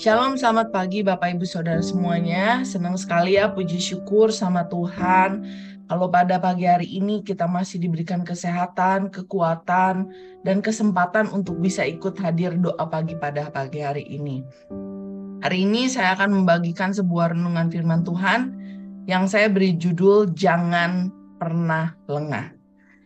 Shalom, selamat pagi Bapak Ibu Saudara semuanya. Senang sekali ya, puji syukur sama Tuhan. Kalau pada pagi hari ini kita masih diberikan kesehatan, kekuatan, dan kesempatan untuk bisa ikut hadir doa pagi pada pagi hari ini. Hari ini saya akan membagikan sebuah renungan firman Tuhan yang saya beri judul Jangan Pernah Lengah,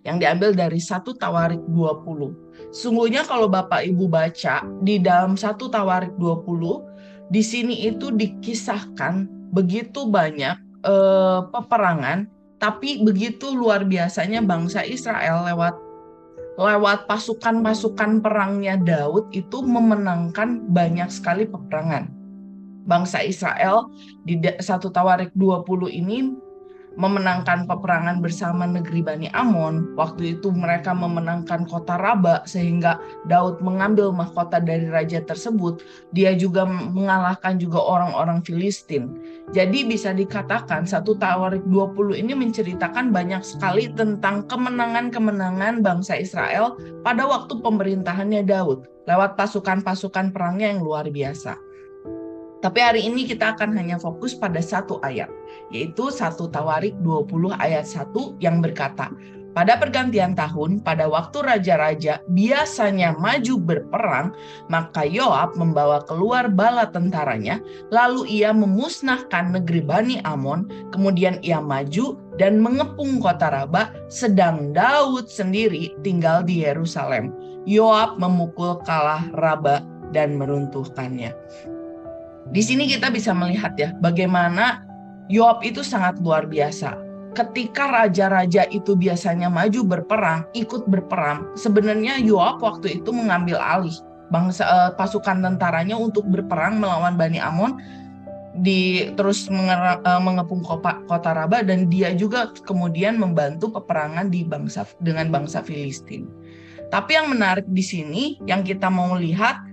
yang diambil dari 1 Tawarik 20. Sungguhnya kalau Bapak Ibu baca di dalam 1 Tawarik 20, di sini itu dikisahkan begitu banyak peperangan, tapi begitu luar biasanya bangsa Israel lewat pasukan-pasukan perangnya Daud itu memenangkan banyak sekali peperangan. Bangsa Israel di 1 Tawarik 20 ini memenangkan peperangan bersama negeri Bani Amon. Waktu itu mereka memenangkan kota Raba sehingga Daud mengambil mahkota dari raja tersebut. Dia juga mengalahkan juga orang-orang Filistin. Jadi bisa dikatakan 1 Tawarik 20 ini menceritakan banyak sekali tentang kemenangan-kemenangan bangsa Israel pada waktu pemerintahannya Daud lewat pasukan-pasukan perangnya yang luar biasa. Tapi hari ini kita akan hanya fokus pada satu ayat, yaitu 1 Tawarik 20 ayat 1 yang berkata, pada pergantian tahun, pada waktu raja-raja biasanya maju berperang, maka Yoab membawa keluar bala tentaranya, lalu ia memusnahkan negeri Bani Amon, kemudian ia maju dan mengepung kota Raba, sedang Daud sendiri tinggal di Yerusalem. Yoab memukul kalah Raba dan meruntuhkannya. Di sini kita bisa melihat ya bagaimana Yoab itu sangat luar biasa. Ketika raja-raja itu biasanya maju berperang, ikut berperang, sebenarnya Yoab waktu itu mengambil alih pasukan tentaranya untuk berperang melawan Bani Amon, terus mengepung kota Raba, dan dia juga kemudian membantu peperangan dengan bangsa Filistin. Tapi yang menarik di sini yang kita mau lihat,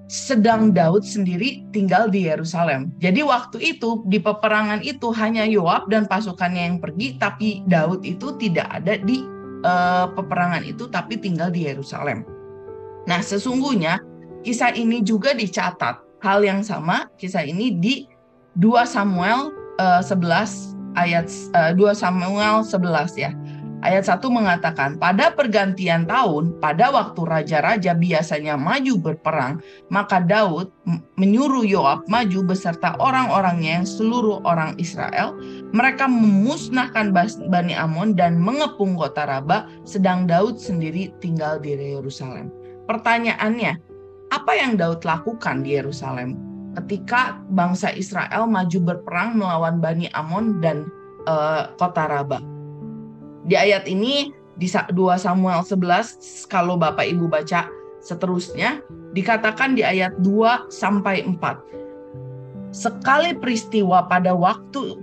sedang Daud sendiri tinggal di Yerusalem. Jadi waktu itu di peperangan itu hanya Yoab dan pasukannya yang pergi, tapi Daud itu tidak ada di peperangan itu, tapi tinggal di Yerusalem. Nah, sesungguhnya kisah ini juga dicatat. Hal yang sama, kisah ini di 2 Samuel 11 ayat 2 Samuel 11 ya. Ayat 1 mengatakan, pada pergantian tahun, pada waktu raja-raja biasanya maju berperang, maka Daud menyuruh Yoab maju beserta orang-orangnya yang seluruh orang Israel. Mereka memusnahkan Bani Amon dan mengepung kota Raba, sedang Daud sendiri tinggal di Yerusalem. Pertanyaannya, apa yang Daud lakukan di Yerusalem ketika bangsa Israel maju berperang melawan Bani Amon dan kota Raba? Di ayat ini, di 2 Samuel 11, kalau Bapak Ibu baca seterusnya, dikatakan di ayat 2-4. Sekali peristiwa pada waktu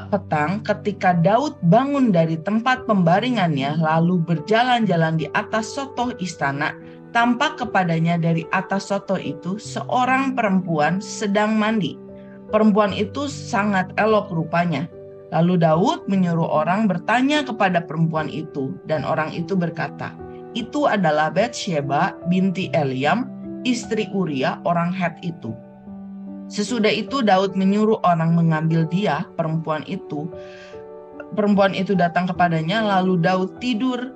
petang ketika Daud bangun dari tempat pembaringannya lalu berjalan-jalan di atas sotoh istana, tampak kepadanya dari atas sotoh itu seorang perempuan sedang mandi. Perempuan itu sangat elok rupanya. Lalu Daud menyuruh orang bertanya kepada perempuan itu, dan orang itu berkata, itu adalah Batsheba binti Eliam, istri Uria orang Het itu. Sesudah itu Daud menyuruh orang mengambil dia, perempuan itu. Perempuan itu datang kepadanya, lalu Daud tidur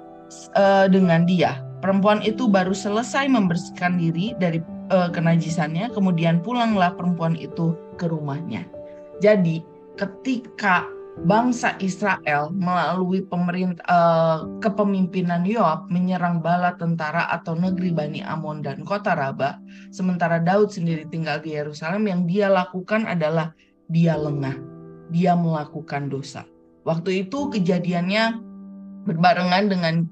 dengan dia. Perempuan itu baru selesai membersihkan diri dari kenajisannya, kemudian pulanglah perempuan itu ke rumahnya. Jadi ketika bangsa Israel melalui kepemimpinan Yoab menyerang bala tentara atau negeri Bani Amon dan kota Raba, sementara Daud sendiri tinggal di Yerusalem, yang dia lakukan adalah dia lengah, dia melakukan dosa. Waktu itu kejadiannya berbarengan dengan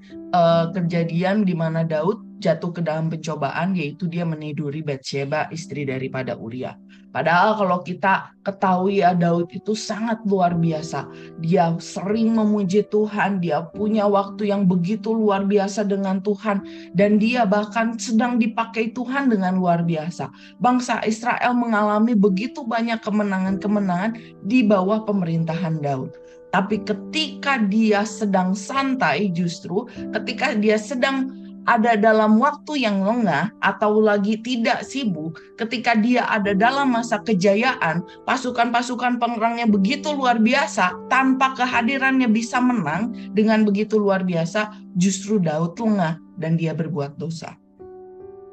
kejadian di mana Daud jatuh ke dalam pencobaan, yaitu dia meniduri Batsheba, istri daripada Uria. Padahal kalau kita ketahui ya, Daud itu sangat luar biasa. Dia sering memuji Tuhan, dia punya waktu yang begitu luar biasa dengan Tuhan, dan dia bahkan sedang dipakai Tuhan dengan luar biasa. Bangsa Israel mengalami begitu banyak kemenangan-kemenangan di bawah pemerintahan Daud. Tapi ketika dia sedang santai, justru ketika dia sedang ada dalam waktu yang lengah atau lagi tidak sibuk, ketika dia ada dalam masa kejayaan, pasukan-pasukan penyerangnya begitu luar biasa, tanpa kehadirannya bisa menang dengan begitu luar biasa, justru Daud lengah dan dia berbuat dosa.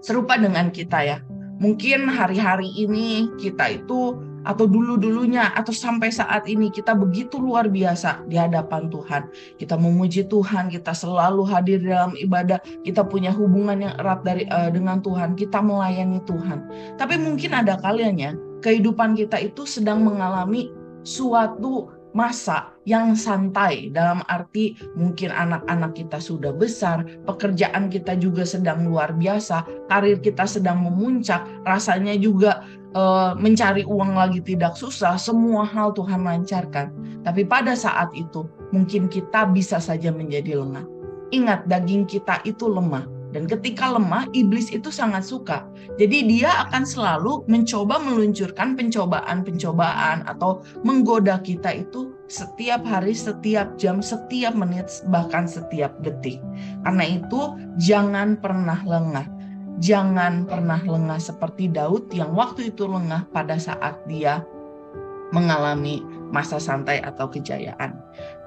Serupa dengan kita ya. Mungkin hari-hari ini kita itu atau dulu-dulunya atau sampai saat ini kita begitu luar biasa di hadapan Tuhan. Kita memuji Tuhan, kita selalu hadir dalam ibadah, kita punya hubungan yang erat dengan Tuhan, kita melayani Tuhan. Tapi mungkin ada kalanya kehidupan kita itu sedang mengalami suatu masa yang santai, dalam arti mungkin anak-anak kita sudah besar, pekerjaan kita juga sedang luar biasa, karir kita sedang memuncak, rasanya juga mencari uang lagi tidak susah, semua hal Tuhan lancarkan. Tapi pada saat itu mungkin kita bisa saja menjadi lengah. Ingat, daging kita itu lemah. Dan ketika lemah, iblis itu sangat suka. Jadi dia akan selalu mencoba meluncurkan pencobaan-pencobaan atau menggoda kita itu setiap hari, setiap jam, setiap menit, bahkan setiap detik. Karena itu jangan pernah lengah. Jangan pernah lengah seperti Daud yang waktu itu lengah pada saat dia mengalami masa santai atau kejayaan.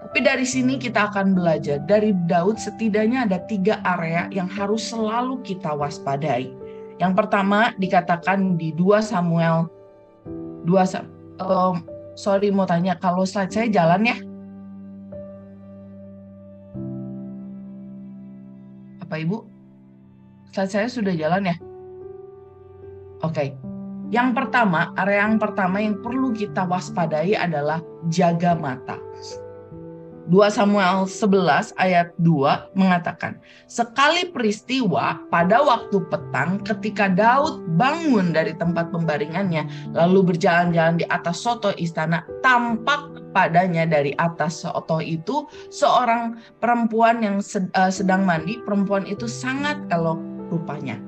Tapi dari sini kita akan belajar dari Daud setidaknya ada 3 area yang harus selalu kita waspadai. Yang pertama dikatakan di 2 Samuel mau tanya kalau slide saya jalan ya? Apa Ibu? Slide saya sudah jalan ya? Oke. Yang pertama, area yang pertama yang perlu kita waspadai adalah jaga mata. 2 Samuel 11 ayat 2 mengatakan, sekali peristiwa pada waktu petang ketika Daud bangun dari tempat pembaringannya lalu berjalan-jalan di atas soto istana, tampak padanya dari atas soto itu seorang perempuan yang sedang mandi. Perempuan itu sangat elok rupanya.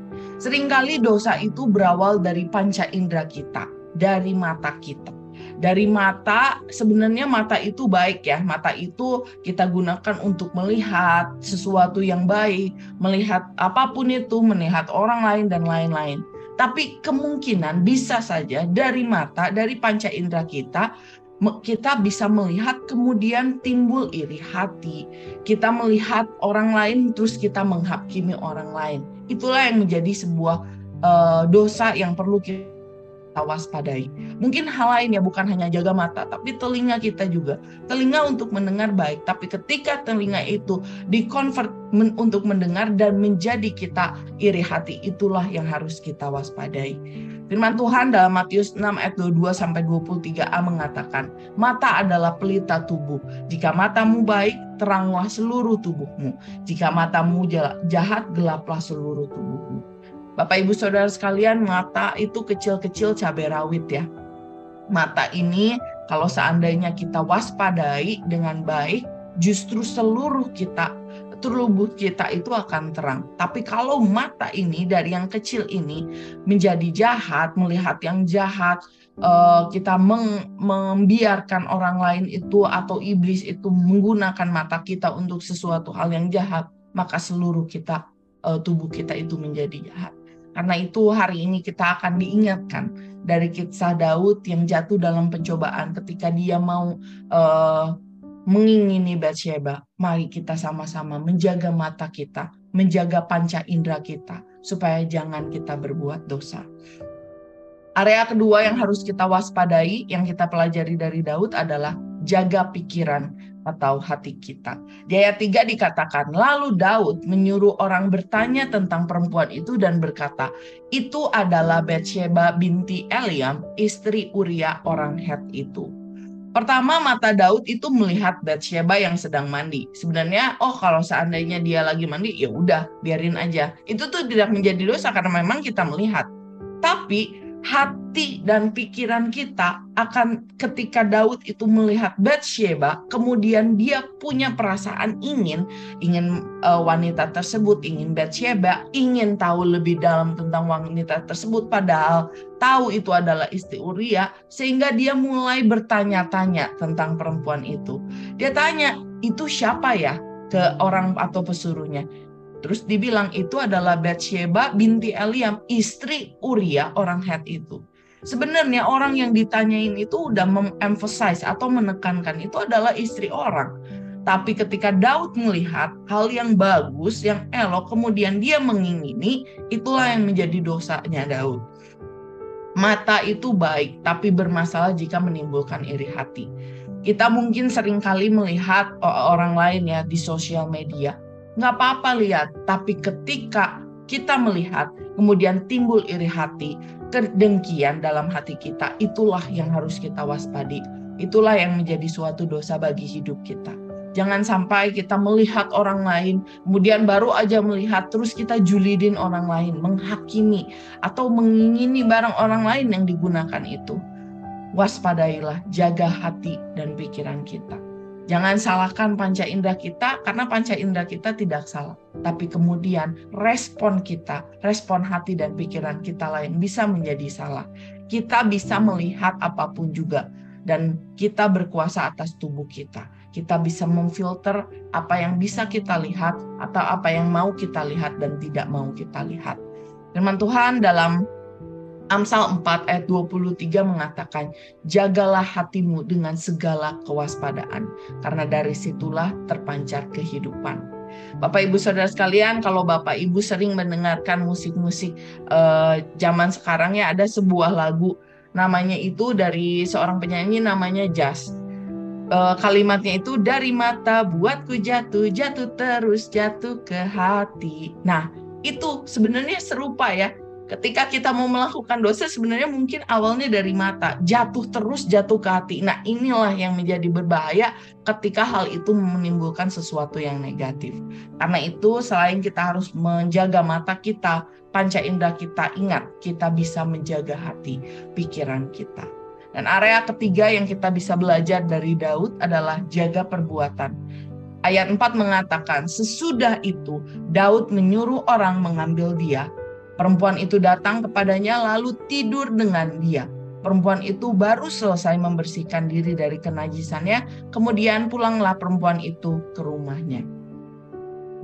Seringkali dosa itu berawal dari panca indera kita, dari mata kita. Dari mata, sebenarnya mata itu baik ya. Mata itu kita gunakan untuk melihat sesuatu yang baik, melihat apapun itu, melihat orang lain dan lain-lain. Tapi kemungkinan bisa saja dari mata, dari panca indera kita bisa melihat kemudian timbul iri hati. Kita melihat orang lain terus kita menghakimi orang lain. Itulah yang menjadi sebuah dosa yang perlu kita waspadai. Mungkin hal lain ya, bukan hanya jaga mata, tapi telinga kita juga. Telinga untuk mendengar baik, tapi ketika telinga itu dikonvert untuk mendengar dan menjadi kita iri hati, itulah yang harus kita waspadai. Firman Tuhan dalam Matius 6 ayat 22-23a mengatakan, mata adalah pelita tubuh. Jika matamu baik, teranglah seluruh tubuhmu. Jika matamu jahat, gelaplah seluruh tubuhmu. Bapak Ibu Saudara sekalian, mata itu kecil-kecil cabai rawit ya. Mata ini kalau seandainya kita waspadai dengan baik, justru seluruh tubuh kita itu akan terang. Tapi kalau mata ini dari yang kecil ini menjadi jahat, melihat yang jahat, kita membiarkan orang lain itu atau iblis itu menggunakan mata kita untuk sesuatu hal yang jahat, maka seluruh tubuh kita itu menjadi jahat. Karena itu hari ini kita akan diingatkan dari kisah Daud yang jatuh dalam pencobaan ketika dia mau mengingini Batsyeba. Mari kita sama-sama menjaga mata kita, menjaga panca indera kita, supaya jangan kita berbuat dosa. Area kedua yang harus kita waspadai, yang kita pelajari dari Daud adalah jaga pikiran atau hati kita. Di ayat 3 dikatakan, lalu Daud menyuruh orang bertanya tentang perempuan itu dan berkata, itu adalah Batsyeba binti Eliam, istri Uria orang Het itu. Pertama, mata Daud itu melihat Batsyeba yang sedang mandi. Sebenarnya, kalau seandainya dia lagi mandi, ya udah, biarin aja. Itu tuh tidak menjadi dosa karena memang kita melihat. Tapi hati dan pikiran kita akan ketika Daud itu melihat Batsyeba, kemudian dia punya perasaan ingin wanita tersebut, ingin Batsyeba, ingin tahu lebih dalam tentang wanita tersebut, padahal tahu itu adalah istri Uria, sehingga dia mulai bertanya-tanya tentang perempuan itu. Dia tanya, itu siapa ya, ke orang atau pesuruhnya. Terus dibilang itu adalah Batsheba binti Eliam, istri Uria orang Het itu. Sebenarnya orang yang ditanyain itu udah mememphasize atau menekankan itu adalah istri orang. Tapi ketika Daud melihat hal yang bagus, yang elok, kemudian dia mengingini, itulah yang menjadi dosanya Daud. Mata itu baik, tapi bermasalah jika menimbulkan iri hati. Kita mungkin seringkali melihat orang lain ya di sosial media. Nggak apa-apa lihat, tapi ketika kita melihat, kemudian timbul iri hati, kedengkian dalam hati kita, itulah yang harus kita waspadi. Itulah yang menjadi suatu dosa bagi hidup kita. Jangan sampai kita melihat orang lain, kemudian baru aja melihat, terus kita julidin orang lain, menghakimi, atau mengingini barang orang lain yang digunakan itu. Waspadailah, jaga hati dan pikiran kita. Jangan salahkan panca indera kita, karena panca indera kita tidak salah. Tapi kemudian respon kita, respon hati dan pikiran kita lain bisa menjadi salah. Kita bisa melihat apapun juga, dan kita berkuasa atas tubuh kita. Kita bisa memfilter apa yang bisa kita lihat atau apa yang mau kita lihat dan tidak mau kita lihat. Firman Tuhan dalam Amsal 4 ayat 23 mengatakan, jagalah hatimu dengan segala kewaspadaan, karena dari situlah terpancar kehidupan. Bapak Ibu Saudara sekalian, kalau Bapak Ibu sering mendengarkan musik-musik zaman sekarang ya, ada sebuah lagu namanya itu dari seorang penyanyi namanya Jas. Kalimatnya itu, dari mata buatku jatuh, jatuh terus, jatuh ke hati. Nah, itu sebenarnya serupa ya. Ketika kita mau melakukan dosa, sebenarnya mungkin awalnya dari mata, jatuh terus, jatuh ke hati. Nah, inilah yang menjadi berbahaya ketika hal itu menimbulkan sesuatu yang negatif. Karena itu, selain kita harus menjaga mata kita, panca indera kita, ingat, kita bisa menjaga hati, pikiran kita. Dan area ketiga yang kita bisa belajar dari Daud adalah jaga perbuatan. Ayat 4 mengatakan, sesudah itu Daud menyuruh orang mengambil dia. Perempuan itu datang kepadanya lalu tidur dengan dia. Perempuan itu baru selesai membersihkan diri dari kenajisannya, kemudian pulanglah perempuan itu ke rumahnya.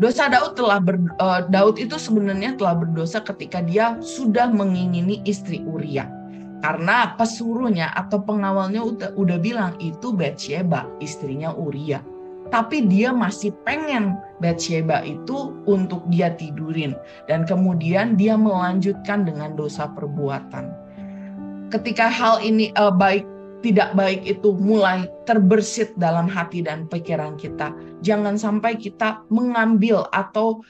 Dosa Daud itu sebenarnya telah berdosa ketika dia sudah mengingini istri Uria. Karena pesuruhnya atau pengawalnya udah bilang itu Batsheba, istrinya Uria. Tapi dia masih pengen Batsheba itu untuk dia tidurin. Dan kemudian dia melanjutkan dengan dosa perbuatan. Ketika hal ini tidak baik itu mulai terbersit dalam hati dan pikiran kita, jangan sampai kita mengambil atau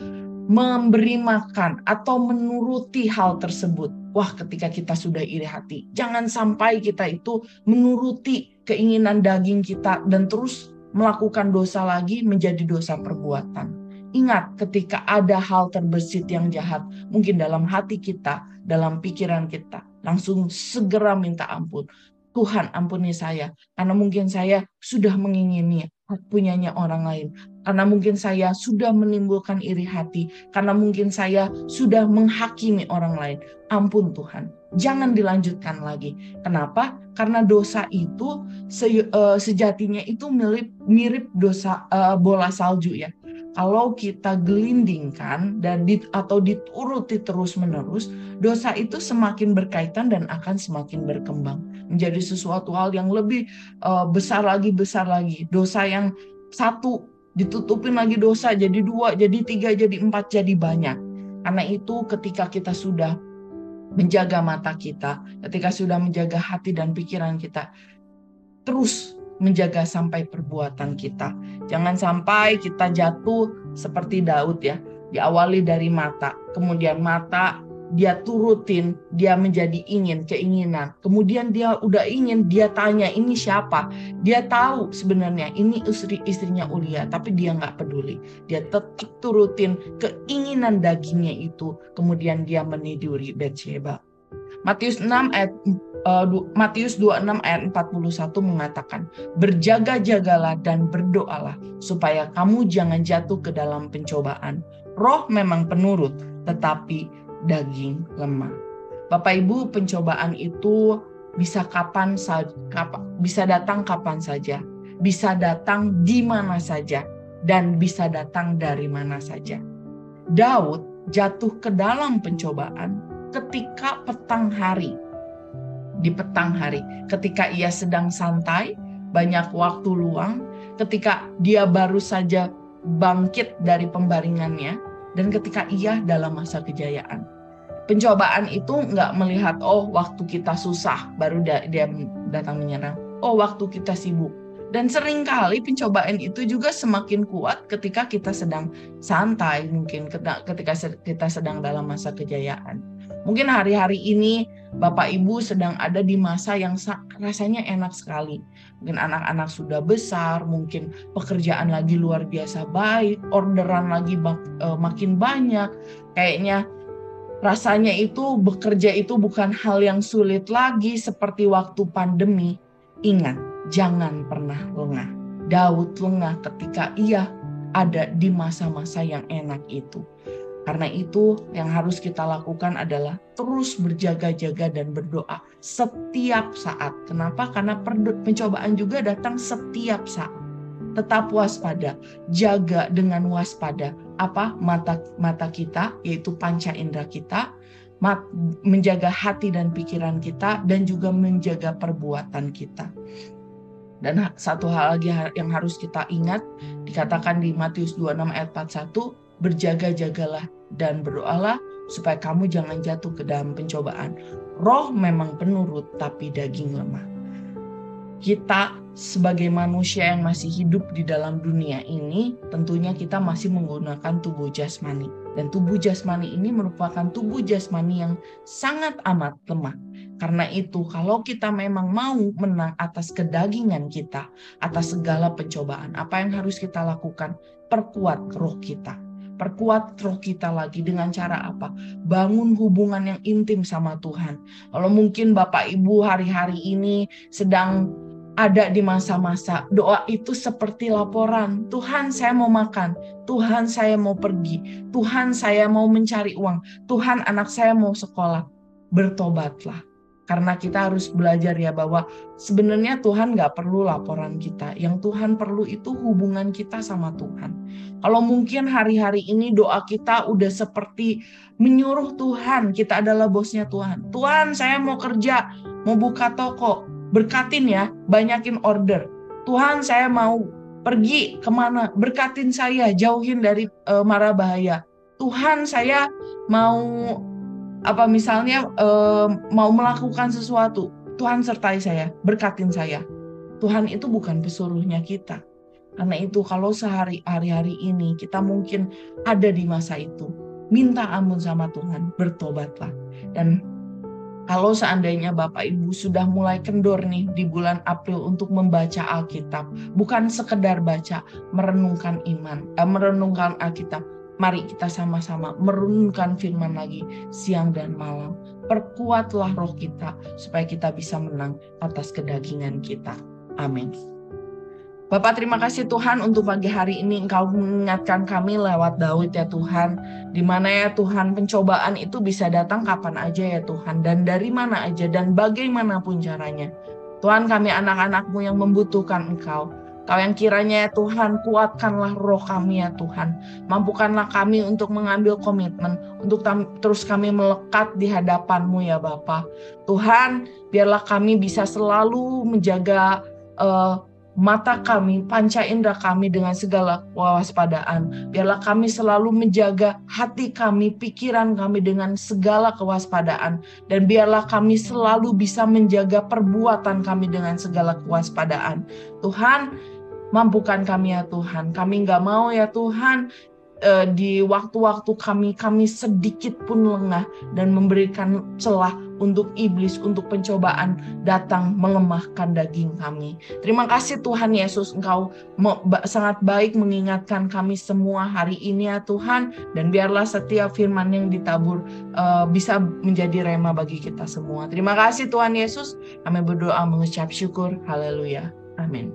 memberi makan atau menuruti hal tersebut. Wah, ketika kita sudah iri hati, jangan sampai kita itu menuruti keinginan daging kita dan terus melakukan dosa lagi menjadi dosa perbuatan. Ingat, ketika ada hal terbersit yang jahat, mungkin dalam hati kita, dalam pikiran kita, langsung segera minta ampun. Tuhan, ampuni saya, karena mungkin saya sudah mengingini hak punyanya orang lain. Karena mungkin saya sudah menimbulkan iri hati. Karena mungkin saya sudah menghakimi orang lain. Ampun Tuhan, jangan dilanjutkan lagi. Kenapa? Karena dosa itu sejatinya itu mirip dosa bola salju ya. Kalau kita gelindingkan atau dituruti terus-menerus, dosa itu semakin berkaitan dan akan semakin berkembang menjadi sesuatu hal yang lebih besar lagi. Dosa yang satu ditutupin lagi dosa jadi 2, jadi 3, jadi 4, jadi banyak. Karena itu ketika kita sudah menjaga mata kita, ketika sudah menjaga hati dan pikiran kita, terus menjaga sampai perbuatan kita. Jangan sampai kita jatuh seperti Daud ya. Diawali dari mata, kemudian mata dia turutin, dia menjadi keinginan. Kemudian dia udah ingin, dia tanya ini siapa? Dia tahu sebenarnya ini istrinya Uria, tapi dia nggak peduli. Dia tetap turutin keinginan dagingnya itu. Kemudian dia meniduri Batsheba. Matius 26 ayat 41 mengatakan, berjaga-jagalah dan berdoalah supaya kamu jangan jatuh ke dalam pencobaan. Roh memang penurut, tetapi daging lemah. Bapak Ibu, pencobaan itu bisa datang kapan saja, bisa datang di mana saja, dan bisa datang dari mana saja. Daud jatuh ke dalam pencobaan ketika petang hari. Di petang hari, ketika ia sedang santai, banyak waktu luang, ketika dia baru saja bangkit dari pembaringannya, dan ketika ia dalam masa kejayaan. Pencobaan itu nggak melihat, oh waktu kita susah baru dia datang menyerang. Oh waktu kita sibuk. Dan seringkali pencobaan itu juga semakin kuat ketika kita sedang santai, mungkin ketika kita sedang dalam masa kejayaan. Mungkin hari-hari ini Bapak Ibu sedang ada di masa yang rasanya enak sekali. Mungkin anak-anak sudah besar, mungkin pekerjaan lagi luar biasa baik, orderan lagi makin banyak. Kayaknya rasanya itu bekerja itu bukan hal yang sulit lagi seperti waktu pandemi. Ingat, jangan pernah lengah. Daud lengah ketika ia ada di masa-masa yang enak itu. Karena itu yang harus kita lakukan adalah terus berjaga-jaga dan berdoa setiap saat. Kenapa? Karena pencobaan juga datang setiap saat. Tetap waspada, jaga dengan waspada. Apa? Mata kita, yaitu panca indera kita, menjaga hati dan pikiran kita, dan juga menjaga perbuatan kita. Dan satu hal lagi yang harus kita ingat, dikatakan di Matius 26 ayat 41, berjaga-jagalah dan berdoalah supaya kamu jangan jatuh ke dalam pencobaan. Roh memang penurut, tapi daging lemah. Kita sebagai manusia yang masih hidup di dalam dunia ini, tentunya kita masih menggunakan tubuh jasmani. Dan tubuh jasmani ini merupakan tubuh jasmani yang sangat amat lemah. Karena itu, kalau kita memang mau menang atas kedagingan kita, atas segala pencobaan, apa yang harus kita lakukan? Perkuat roh kita. Perkuat roh kita lagi dengan cara apa? Bangun hubungan yang intim sama Tuhan. Kalau mungkin Bapak Ibu hari-hari ini sedang ada di masa-masa doa itu seperti laporan. Tuhan, saya mau makan. Tuhan, saya mau pergi. Tuhan, saya mau mencari uang. Tuhan, anak saya mau sekolah. Bertobatlah. Karena kita harus belajar ya bahwa sebenarnya Tuhan gak perlu laporan kita. Yang Tuhan perlu itu hubungan kita sama Tuhan. Kalau mungkin hari-hari ini doa kita udah seperti menyuruh Tuhan, kita adalah bosnya Tuhan. Tuhan, saya mau kerja, mau buka toko, berkatin ya, banyakin order. Tuhan, saya mau pergi kemana, berkatin saya, jauhin dari mara bahaya. Tuhan, saya mau mau melakukan sesuatu, Tuhan sertai saya, berkatin saya. Tuhan itu bukan pesuruhnya kita. Karena itu kalau hari-hari ini kita mungkin ada di masa itu, minta ampun sama Tuhan, bertobatlah. Dan kalau seandainya Bapak Ibu sudah mulai kendor nih di bulan April untuk membaca Alkitab, bukan sekedar baca, merenungkan merenungkan Alkitab. Mari kita sama-sama merenungkan firman lagi siang dan malam. Perkuatlah roh kita supaya kita bisa menang atas kedagingan kita. Amin. Bapak, terima kasih Tuhan untuk pagi hari ini Engkau mengingatkan kami lewat Daud ya Tuhan. Di mana ya Tuhan pencobaan itu bisa datang kapan aja ya Tuhan. Dan dari mana aja dan bagaimanapun caranya. Tuhan, kami anak-anak-Mu yang membutuhkan Engkau. Kau yang kiranya ya Tuhan, kuatkanlah roh kami ya Tuhan. Mampukanlah kami untuk mengambil komitmen, untuk terus kami melekat di hadapan-Mu ya Bapa. Tuhan, biarlah kami bisa selalu menjaga mata kami, panca indera kami dengan segala kewaspadaan. Biarlah kami selalu menjaga hati kami, pikiran kami dengan segala kewaspadaan. Dan biarlah kami selalu bisa menjaga perbuatan kami dengan segala kewaspadaan. Tuhan, mampukan kami ya Tuhan. Kami nggak mau ya Tuhan di waktu-waktu kami sedikit pun lengah dan memberikan celah untuk iblis, untuk pencobaan datang melemahkan daging kami. Terima kasih Tuhan Yesus, Engkau sangat baik mengingatkan kami semua hari ini ya Tuhan. Dan biarlah setiap firman yang ditabur bisa menjadi rema bagi kita semua. Terima kasih Tuhan Yesus. Kami berdoa mengucap syukur. Haleluya. Amin.